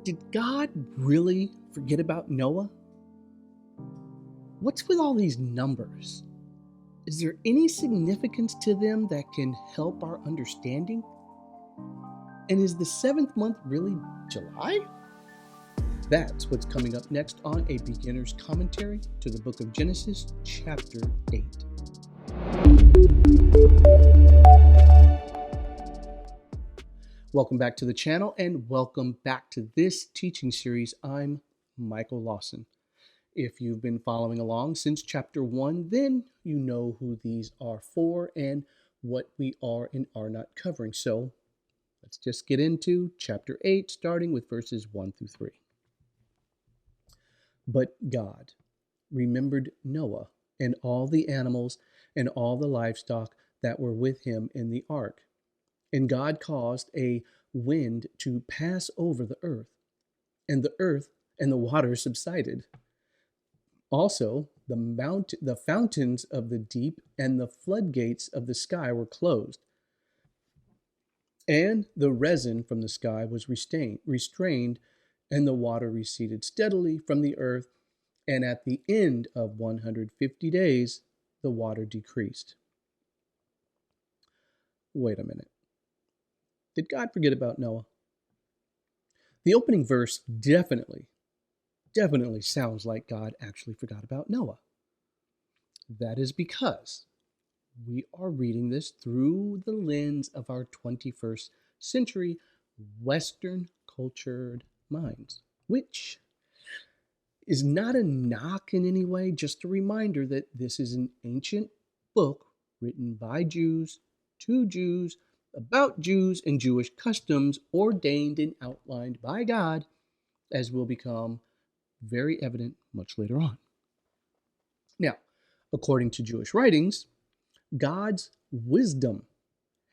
Did God really forget about Noah? What's with all these numbers? Is there any significance to them that can help our understanding? And is the seventh month really July? That's what's coming up next on a beginner's commentary to the book of Genesis, chapter 8. Welcome back to the channel and welcome back to this teaching series. I'm Michael Lawson. If you've been following along since chapter 1, then you know who these are for and what we are and are not covering. So let's just get into chapter 8, starting with verses 1 through 3. But God remembered Noah and all the animals and all the livestock that were with him in the ark. And God caused a wind to pass over the earth and the water subsided. Also, the fountains of the deep and the floodgates of the sky were closed. And the resin from the sky was restrained, and the water receded steadily from the earth. And at the end of 150 days, the water decreased. Wait a minute. Did God forget about Noah? The opening verse definitely sounds like God actually forgot about Noah. That is because we are reading this through the lens of our 21st century Western cultured minds, which is not a knock in any way, just a reminder that this is an ancient book written by Jews to Jews about Jews and Jewish customs, ordained and outlined by God, as will become very evident much later on. Now, according to Jewish writings, God's wisdom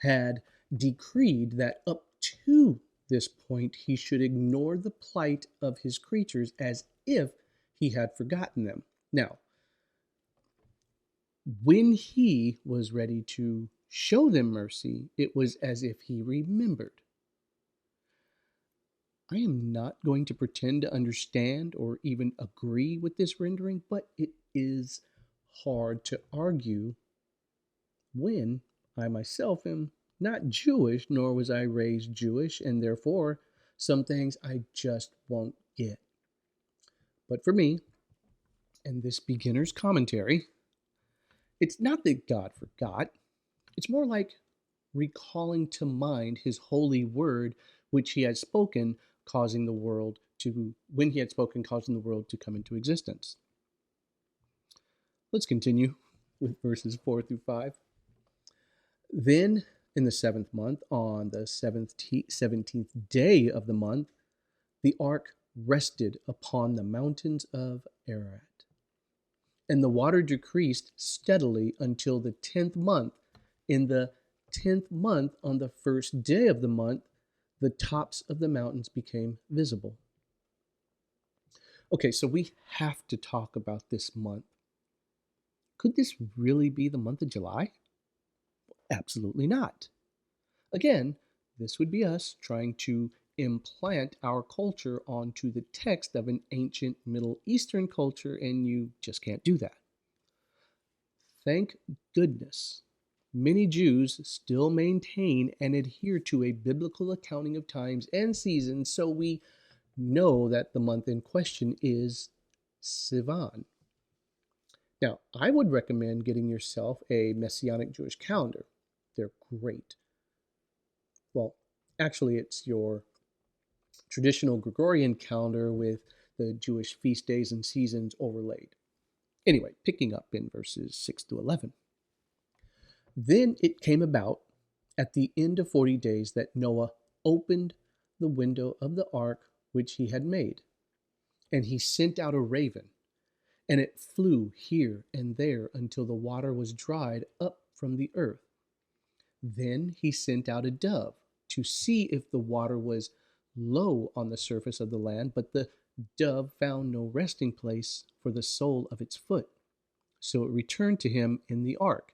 had decreed that up to this point he should ignore the plight of his creatures as if he had forgotten them. Now, when he was ready to show them mercy, it was as if he remembered. I am not going to pretend to understand or even agree with this rendering, but it is hard to argue when I myself am not Jewish, nor was I raised Jewish, and therefore some things I just won't get. But for me, and this beginner's commentary, it's not that God forgot. It's more like recalling to mind his holy word, which he had spoken, causing the world to come into existence. Let's continue with verses 4 through 5. Then in the seventh month, on the 17th day of the month, the ark rested upon the mountains of Ararat. And the water decreased steadily until the 10th month. In the 10th month, on the first day of the month, the tops of the mountains became visible. Okay, so we have to talk about this month. Could this really be the month of July? Absolutely not. Again, this would be us trying to implant our culture onto the text of an ancient Middle Eastern culture, and you just can't do that. Thank goodness, many Jews still maintain and adhere to a biblical accounting of times and seasons, so we know that the month in question is Sivan. Now, I would recommend getting yourself a Messianic Jewish calendar. They're great. Well, actually, it's your traditional Gregorian calendar with the Jewish feast days and seasons overlaid. Anyway, picking up in verses 6 to 11. Then it came about at the end of 40 days that Noah opened the window of the ark which he had made, and he sent out a raven, and it flew here and there until the water was dried up from the earth. Then he sent out a dove to see if the water was low on the surface of the land, but the dove found no resting place for the sole of its foot. So it returned to him in the ark,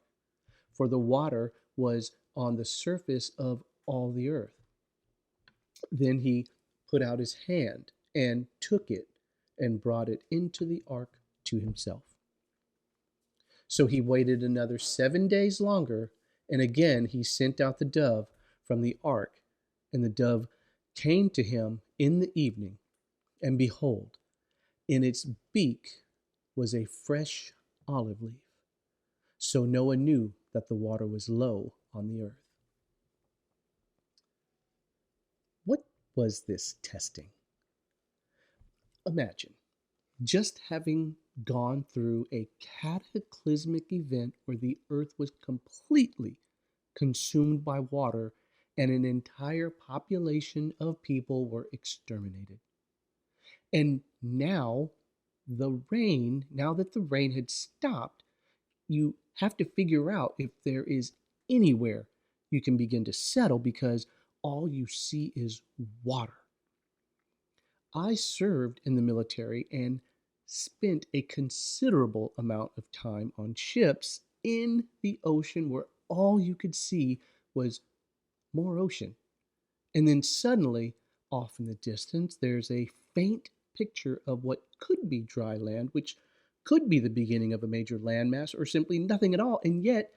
for the water was on the surface of all the earth. Then he put out his hand and took it and brought it into the ark to himself. So he waited another 7 days longer, and again he sent out the dove from the ark, and the dove came to him in the evening, and behold, in its beak was a fresh olive leaf. So Noah knew that the water was low on the earth. What was this testing? Imagine just having gone through a cataclysmic event where the earth was completely consumed by water and an entire population of people were exterminated. And now that the rain had stopped, you have to figure out if there is anywhere you can begin to settle because all you see is water. I served in the military and spent a considerable amount of time on ships in the ocean where all you could see was more ocean. And then suddenly, off in the distance, there's a faint picture of what could be dry land, which could be the beginning of a major landmass or simply nothing at all. And yet,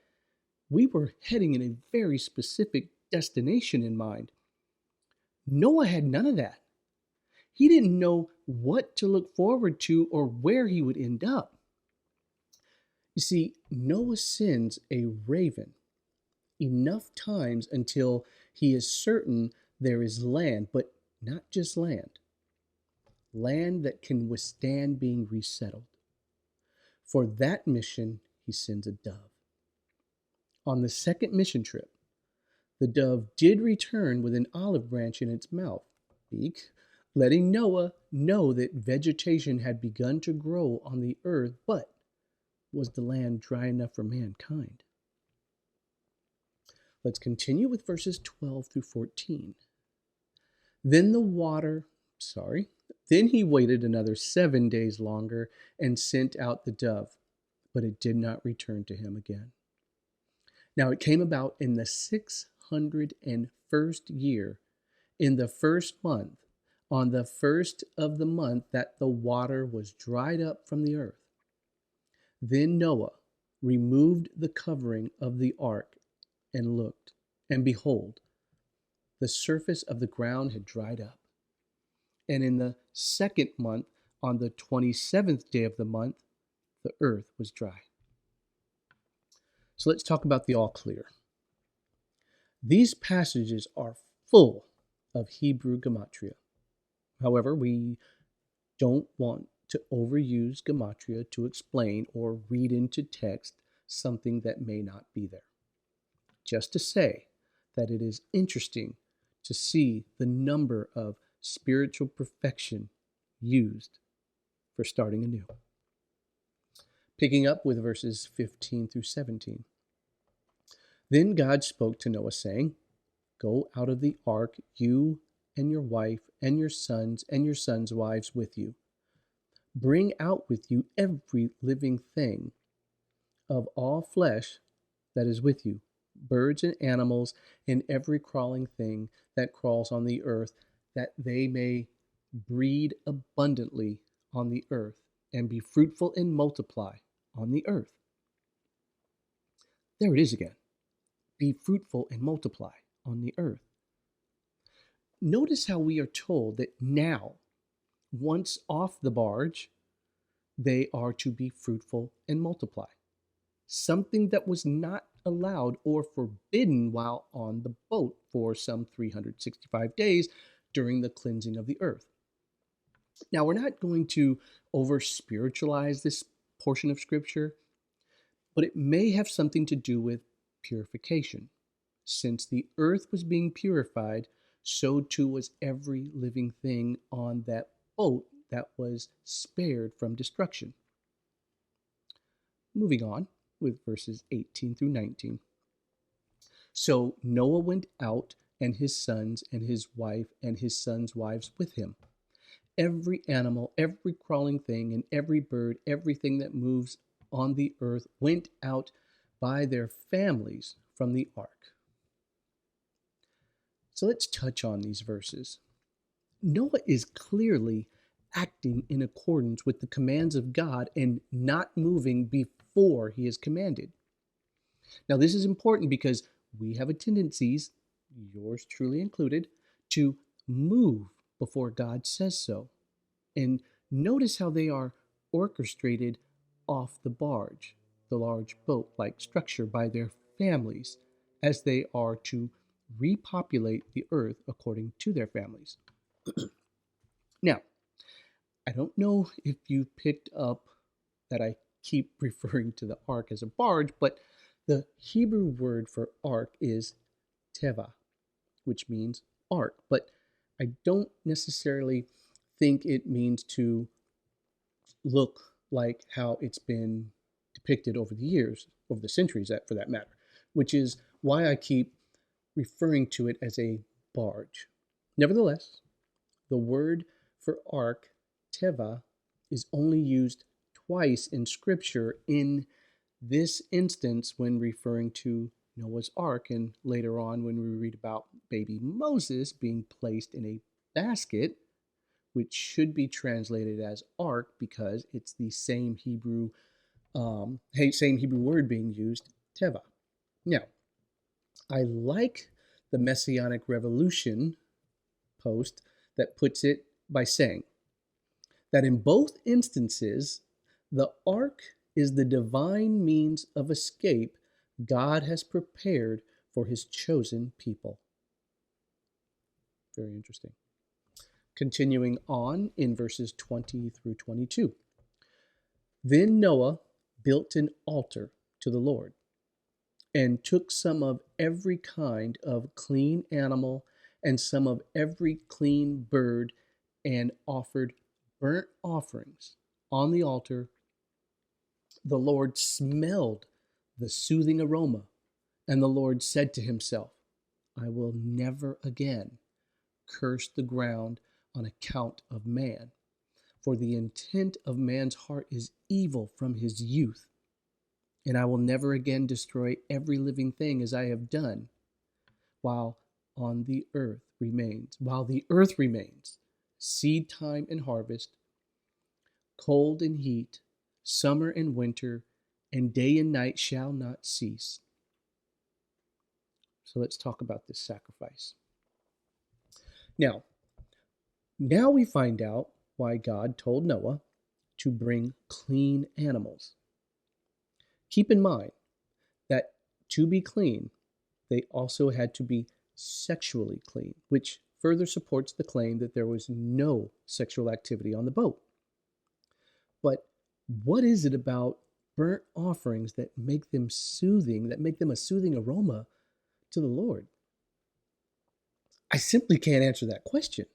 we were heading in a very specific destination in mind. Noah had none of that. He didn't know what to look forward to or where he would end up. You see, Noah sends a raven enough times until he is certain there is land, but not just land that can withstand being resettled. For that mission, he sends a dove. On the second mission trip, the dove did return with an olive branch in its beak, letting Noah know that vegetation had begun to grow on the earth, but was the land dry enough for mankind? Let's continue with verses 12 through 14. Then he waited another 7 days longer and sent out the dove, but it did not return to him again. Now it came about in the 601st year, in the first month, on the first of the month, that the water was dried up from the earth. Then Noah removed the covering of the ark and looked, and behold, the surface of the ground had dried up. And in the second month, on the 27th day of the month, the earth was dry. So let's talk about the all clear. These passages are full of Hebrew gematria. However, we don't want to overuse gematria to explain or read into text something that may not be there. Just to say that it is interesting to see the number of spiritual perfection used for starting anew. Picking up with verses 15 through 17. Then God spoke to Noah, saying, Go out of the ark, you and your wife and your sons wives with you. Bring out with you every living thing of all flesh that is with you, birds and animals, and every crawling thing that crawls on the earth, that they may breed abundantly on the earth, and be fruitful and multiply on the earth. There it is again. Be fruitful and multiply on the earth. Notice how we are told that now, once off the barge, they are to be fruitful and multiply. Something that was not allowed or forbidden while on the boat for some 365 days during the cleansing of the earth. Now, we're not going to over-spiritualize this portion of Scripture, but it may have something to do with purification. Since the earth was being purified, so too was every living thing on that boat that was spared from destruction. Moving on with verses 18 through 19. So Noah went out, and his sons and his wife and his sons' wives with him. Every animal, every crawling thing, and every bird, everything that moves on the earth went out by their families from the ark. So let's touch on these verses. Noah is clearly acting in accordance with the commands of God and not moving before he is commanded. Now, this is important because we have a tendencies, yours truly included, to move before God says so. And notice how they are orchestrated off the barge, the large boat like structure by their families, as they are to repopulate the earth according to their families. Now, I don't know if you picked up that I keep referring to the ark as a barge, but the Hebrew word for ark is teva, which means ark. But I don't necessarily think it means to look like how it's been depicted over the years, over the centuries, for that matter, which is why I keep referring to it as a barge. Nevertheless, the word for ark, teva, is only used twice in Scripture in this instance when referring to Noah's ark, and later on when we read about baby Moses being placed in a basket, which should be translated as ark because it's the same Hebrew word being used, teva. Now, I like the Messianic Revolution post that puts it by saying that in both instances, the ark is the divine means of escape God has prepared for his chosen people. Very interesting. Continuing on in verses 20 through 22. Then Noah built an altar to the Lord and took some of every kind of clean animal and some of every clean bird and offered burnt offerings on the altar. The Lord smelled the soothing aroma, and the Lord said to himself, I will never again curse the ground on account of man, for the intent of man's heart is evil from his youth, and I will never again destroy every living thing as I have done while the earth remains, seed time and harvest, cold and heat, summer and winter, and day and night shall not cease. So let's talk about this sacrifice. Now we find out why God told Noah to bring clean animals. Keep in mind that to be clean, they also had to be sexually clean, which further supports the claim that there was no sexual activity on the boat. But what is it about burnt offerings that make them soothing, that make them a soothing aroma to the Lord? I simply can't answer that question.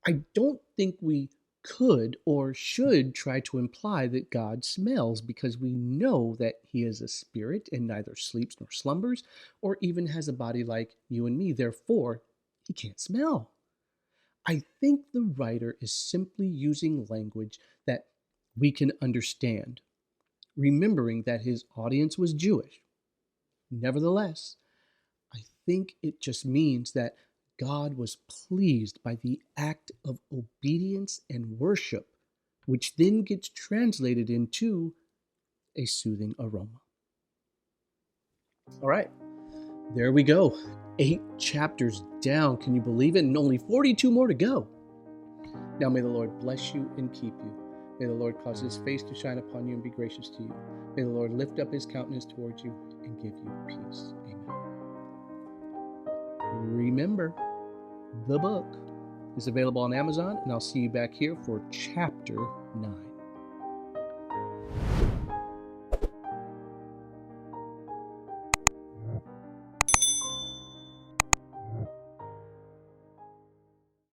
I don't think we could or should try to imply that God smells, because we know that he is a spirit and neither sleeps nor slumbers or even has a body like you and me. Therefore, he can't smell. I think the writer is simply using language that we can understand, remembering that his audience was Jewish. Nevertheless, I think it just means that God was pleased by the act of obedience and worship, which then gets translated into a soothing aroma. All right, there we go. 8 chapters down. Can you believe it? And only 42 more to go. Now may the Lord bless you and keep you. May the Lord cause his face to shine upon you and be gracious to you. May the Lord lift up his countenance towards you and give you peace. Amen. Remember, the book is available on Amazon, and I'll see you back here for chapter 9.